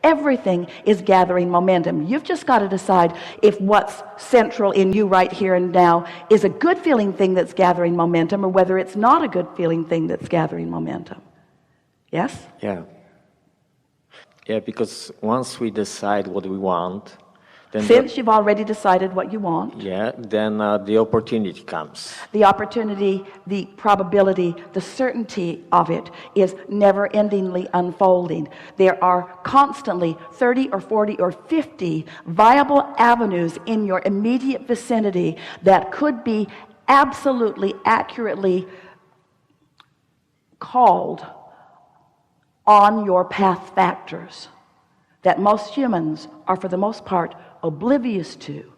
Everything is gathering momentum. You've just got to decide if what's central in you right here and now is a good feeling thing that's gathering momentum, or whether it's not a good feeling thing that's gathering momentum. Yes? Yeah. Yeah, because once we decide what we want, then since you've already decided what you want, yeah, then the opportunity comes. The opportunity, the probability, the certainty of it is never-endingly unfolding. There are constantly 30 or 40 or 50 viable avenues in your immediate vicinity that could be absolutely accurately called on your path factors that most humans are, for the most part, oblivious to,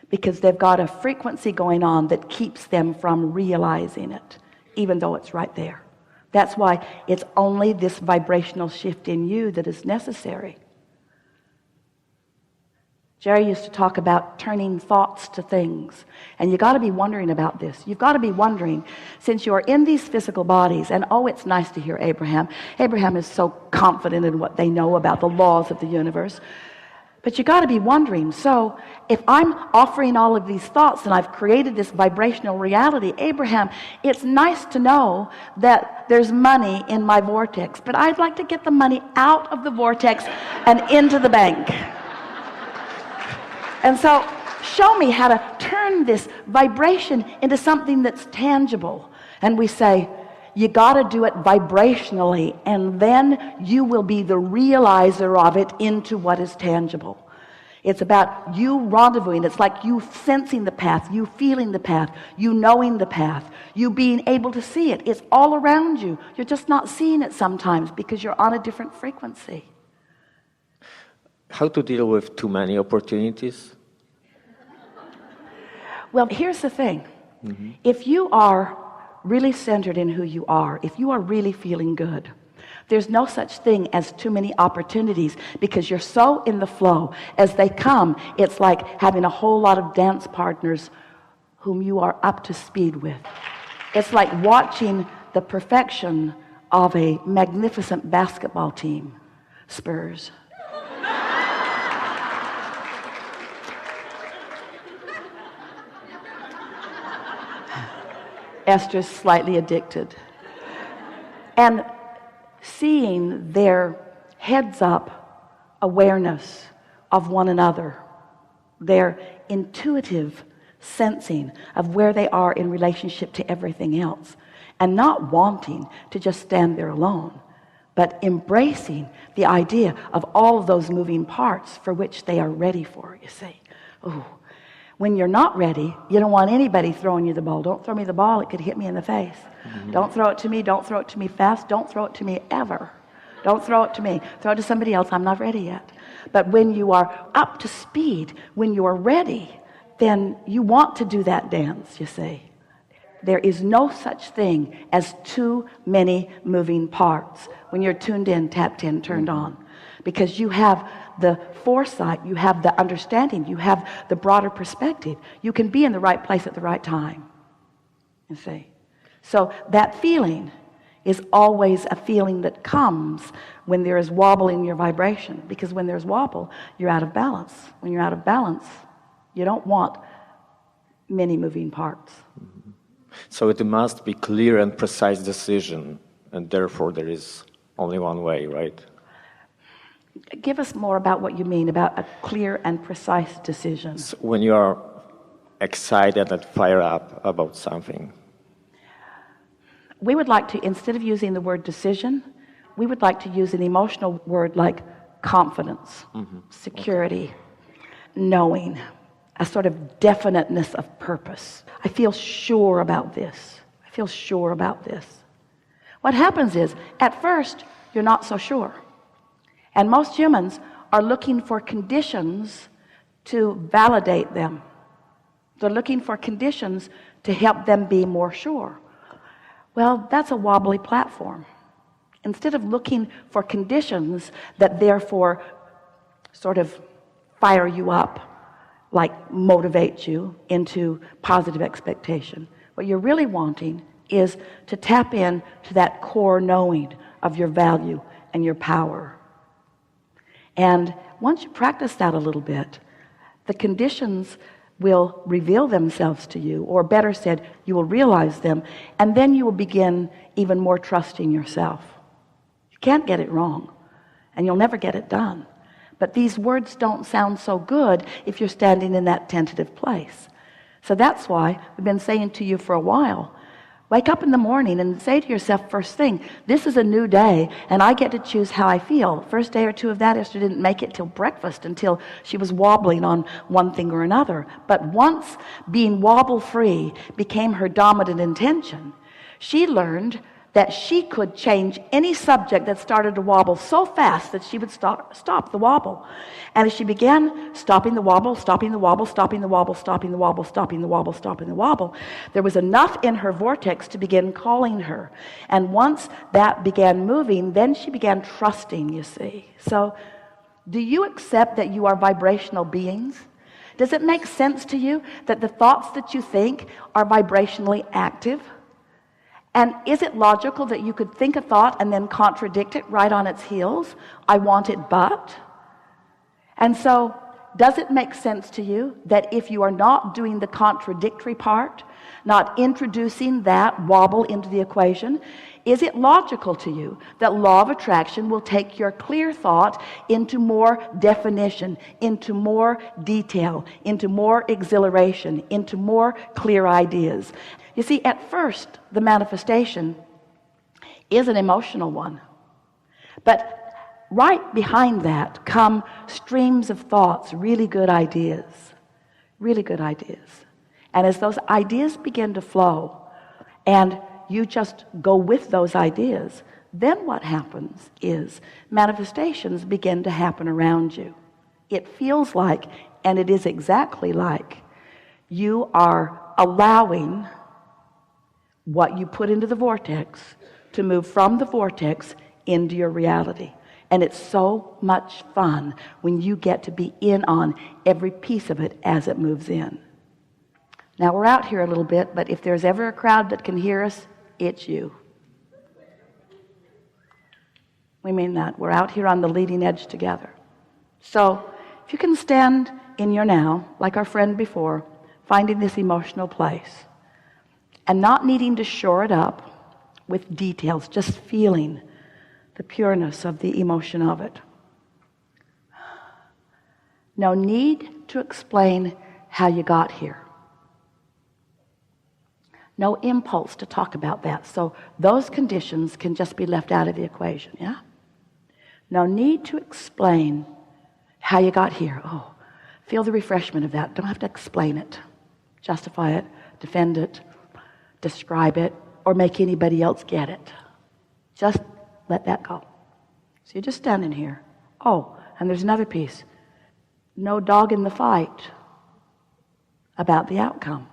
because they've got a frequency going on that keeps them from realizing it, even though it's right there. That's why it's only this vibrational shift in you that is necessary. Jerry used to talk about turning thoughts to things, and you got to be wondering about this. You've got to be wondering, since you're in these physical bodies, and oh, it's nice to hear Abraham. Abraham is so confident in what they know about the laws of the universe. But you got to be wondering, so if I'm offering all of these thoughts and I've created this vibrational reality, Abraham, it's nice to know that there's money in my vortex, but I'd like to get the money out of the vortex and into the bank. And so show me how to turn this vibration into something that's tangible. And we say, you got to do it vibrationally, and then you will be the realizer of it into what is tangible. It's about you rendezvousing. It's like you sensing the path, you feeling the path, you knowing the path, you being able to see it. It's all around you. You're just not seeing it sometimes because you're on a different frequency. How to deal with too many opportunities? Well, here's the thing. If you are really centered in who you are, if you are really feeling good, there's no such thing as too many opportunities, because you're so in the flow. As they come, it's like having a whole lot of dance partners whom you are up to speed with. It's like watching the perfection of a magnificent basketball team. Spurs. Esther's slightly addicted. And seeing their heads up awareness of one another, their intuitive sensing of where they are in relationship to everything else, and not wanting to just stand there alone, but embracing the idea of all of those moving parts for which they are ready for, you see. Oh, when you're not ready, you don't want anybody throwing you the ball. Don't throw me the ball, it could hit me in the face. Don't throw it to me, don't throw it to me fast, don't throw it to me ever. Don't throw it to me. Throw it to somebody else, I'm not ready yet. But when you are up to speed, when you are ready, then you want to do that dance, you see. There is no such thing as too many moving parts when you're tuned in, tapped in, turned on. Because you have the foresight, you have the understanding, you have the broader perspective. You can be in the right place at the right time, you see. So that feeling is always a feeling that comes when there is wobble in your vibration, because when there's wobble, you're out of balance. When you're out of balance, you don't want many moving parts. So it must be clear and precise decision, and therefore there is only one way, right? Give us more about what you mean about a clear and precise decision. So when you are excited and fired up about something, we would like to, instead of using the word decision, we would like to use an emotional word like confidence, security, knowing, a sort of definiteness of purpose. I feel sure about this. I feel sure about this. What happens is, at first, you're not so sure. And most humans are looking for conditions to validate them. They're looking for conditions to help them be more sure. Well, that's a wobbly platform. Instead of looking for conditions that therefore sort of fire you up, like motivate you into positive expectation, what you're really wanting is to tap in to that core knowing of your value and your power. And once you practice that a little bit, the conditions will reveal themselves to you, or better said, you will realize them, and then you will begin even more trusting yourself. You can't get it wrong, and you'll never get it done. But these words don't sound so good if you're standing in that tentative place. So that's why we've been saying to you for a while, wake up in the morning and say to yourself first thing, this is a new day, and I get to choose how I feel. First day or two of that, Esther didn't make it till breakfast, until she was wobbling on one thing or another. But once being wobble-free became her dominant intention, she learned that she could change any subject that started to wobble so fast that she would stop the wobble. And as she began stopping the wobble, stopping the wobble, stopping the wobble, stopping the wobble, stopping the wobble, stopping the wobble, there was enough in her vortex to begin calling her. And once that began moving, then she began trusting, you see. So, do you accept that you are vibrational beings? Does it make sense to you that the thoughts that you think are vibrationally active? And is it logical that you could think a thought and then contradict it right on its heels? I want it but. And so, does it make sense to you that if you are not doing the contradictory part, not introducing that wobble into the equation, is it logical to you that law of attraction will take your clear thought into more definition, into more detail, into more exhilaration, into more clear ideas? You see, at first, the manifestation is an emotional one. But right behind that come streams of thoughts, really good ideas. Really good ideas. And as those ideas begin to flow, and you just go with those ideas, then what happens is manifestations begin to happen around you. It feels like, and it is exactly like, you are allowing what you put into the vortex to move from the vortex into your reality. And it's so much fun when you get to be in on every piece of it as it moves in. Now we're out here a little bit, but if there's ever a crowd that can hear us, it's you. We mean that. We're out here on the leading edge together. So if you can stand in your now, like our friend before, finding this emotional place, and not needing to shore it up with details, just feeling the pureness of the emotion of it. No need to explain how you got here. No impulse to talk about that. So those conditions can just be left out of the equation, yeah? No need to explain how you got here. Oh, feel the refreshment of that. Don't have to explain it, justify it, defend it, describe it, or make anybody else get it. Just let that go. So you're just standing here. Oh, and there's another piece. No dog in the fight about the outcome.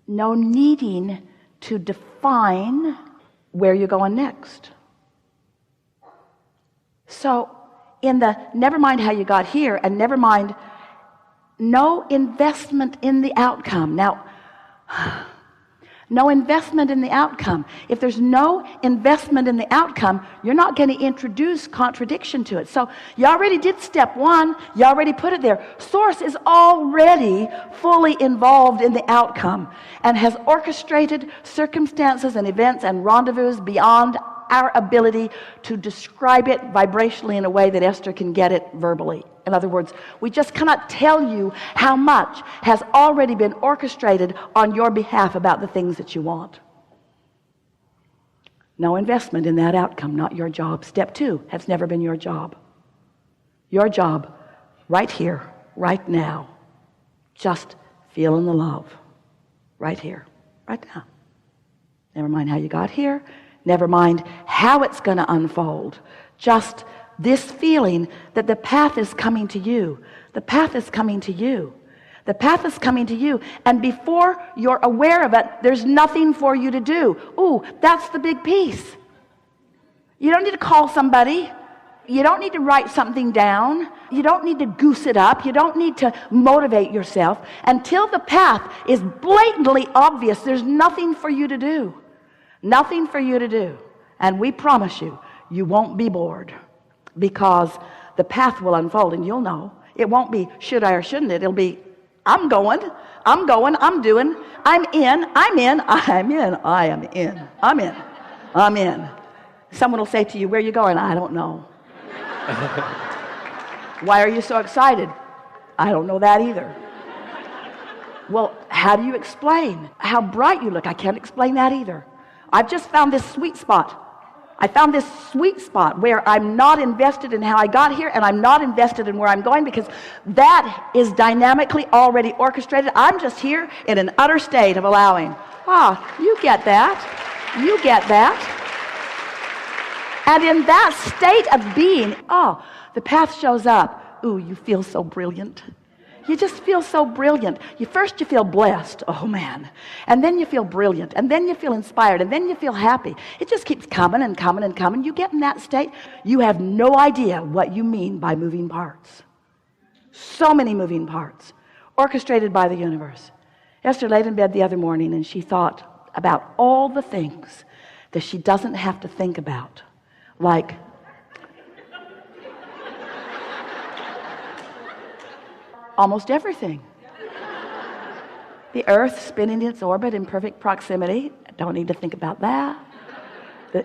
No needing to define where you're going next. So in the never mind how you got here, and never mind, no investment in the outcome. Now, no investment in the outcome. If there's no investment in the outcome, you're not going to introduce contradiction to it. So you already did step one. You already put it there. Source is already fully involved in the outcome and has orchestrated circumstances and events and rendezvous beyond our ability to describe it vibrationally in a way that Esther can get it verbally. In other words, we just cannot tell you how much has already been orchestrated on your behalf about the things that you want. No investment in that outcome, not your job. Step two has never been your job. Your job, right here, right now, just feeling the love. Right here, right now. Never mind how you got here. Never mind how it's going to unfold. Just this feeling that the path is coming to you. The path is coming to you. The path is coming to you. And before you're aware of it, there's nothing for you to do. Ooh, that's the big piece. You don't need to call somebody. You don't need to write something down. You don't need to goose it up. You don't need to motivate yourself. Until the path is blatantly obvious, there's nothing for you to do. Nothing for you to do. And we promise you, you won't be bored. Because the path will unfold and you'll know. It won't be should I or shouldn't it. It'll be I'm going, I'm doing, I'm in, I am in. Someone will say to you, where are you going? I don't know. Why are you so excited? I don't know that either. Well, how do you explain how bright you look? I can't explain that either. I've just found this sweet spot. I found this sweet spot where I'm not invested in how I got here and I'm not invested in where I'm going, because that is dynamically already orchestrated. I'm just here in an utter state of allowing. You get that. You get that. And in that state of being, the path shows up. Ooh, you feel so brilliant. You just feel so brilliant. First you feel blessed, oh man, and then you feel brilliant, and then you feel inspired, and then you feel happy. It just keeps coming and coming and coming. You get in that state, you have no idea what you mean by moving parts. So many moving parts, orchestrated by the universe. Esther laid in bed the other morning and she thought about all the things that she doesn't have to think about, like almost everything. The earth spinning in its orbit in perfect proximity. Don't need to think about that.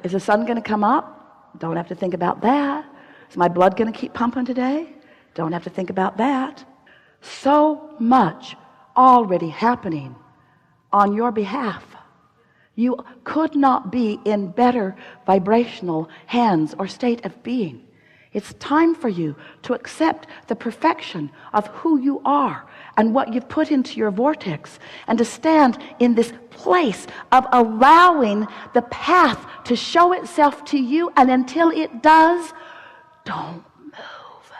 Is the sun going to come up? Don't have to think about that. Is my blood going to keep pumping today? Don't have to think about that. So much already happening on your behalf. You could not be in better vibrational hands or state of being. It's time for you to accept the perfection of who you are and what you've put into your vortex, and to stand in this place of allowing the path to show itself to you, and until it does, don't move.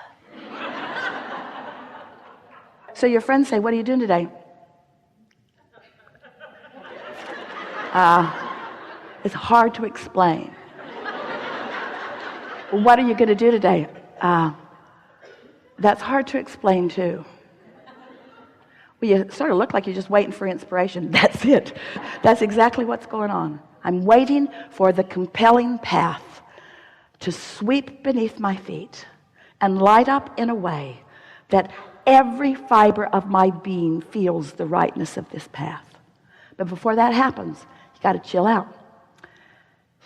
So your friends say, what are you doing today? It's hard to explain. What are you going to do today? That's hard to explain too. Well, you sort of look like you're just waiting for inspiration. That's it. That's exactly what's going on. I'm waiting for the compelling path to sweep beneath my feet and light up in a way that every fiber of my being feels the rightness of this path. But before that happens, you got to chill out.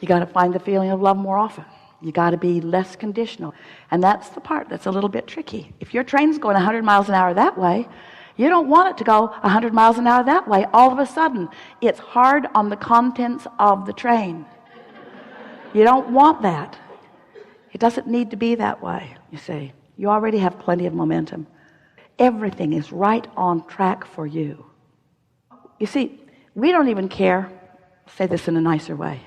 You got to find the feeling of love more often. You got to be less conditional. And that's the part that's a little bit tricky. If your train's going 100 miles an hour that way, you don't want it to go 100 miles an hour that way. All of a sudden, it's hard on the contents of the train. You don't want that. It doesn't need to be that way, you see. You already have plenty of momentum. Everything is right on track for you. You see, we don't even care. I'll say this in a nicer way.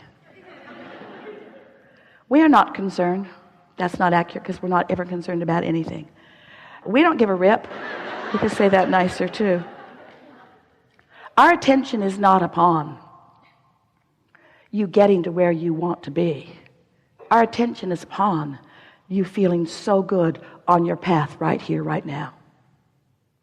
We are not concerned. That's not accurate, because we're not ever concerned about anything. We don't give a rip. You can say that nicer too. Our attention is not upon you getting to where you want to be. Our attention is upon you feeling so good on your path right here, right now.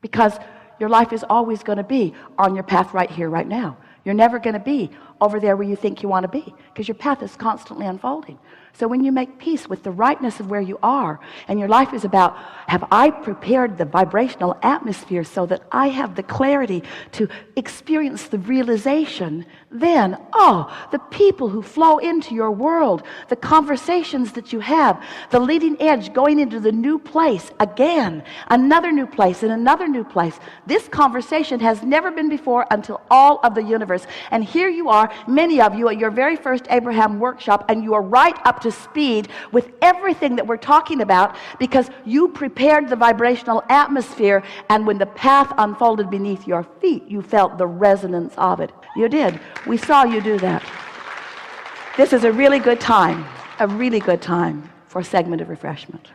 Because your life is always going to be on your path right here, right now. You're never going to be over there where you think you want to be, because your path is constantly unfolding. So when you make peace with the rightness of where you are, and your life is about, have I prepared the vibrational atmosphere so that I have the clarity to experience the realization, then, the people who flow into your world, the conversations that you have, the leading edge going into the new place, again, another new place and another new place. This conversation has never been before until all of the universe. And here you are, many of you, at your very first Abraham workshop, and you are right up to speed with everything that we're talking about, because you prepared the vibrational atmosphere, and when the path unfolded beneath your feet, you felt the resonance of it. You did. We saw you do that. This is a really good time for a segment of refreshment.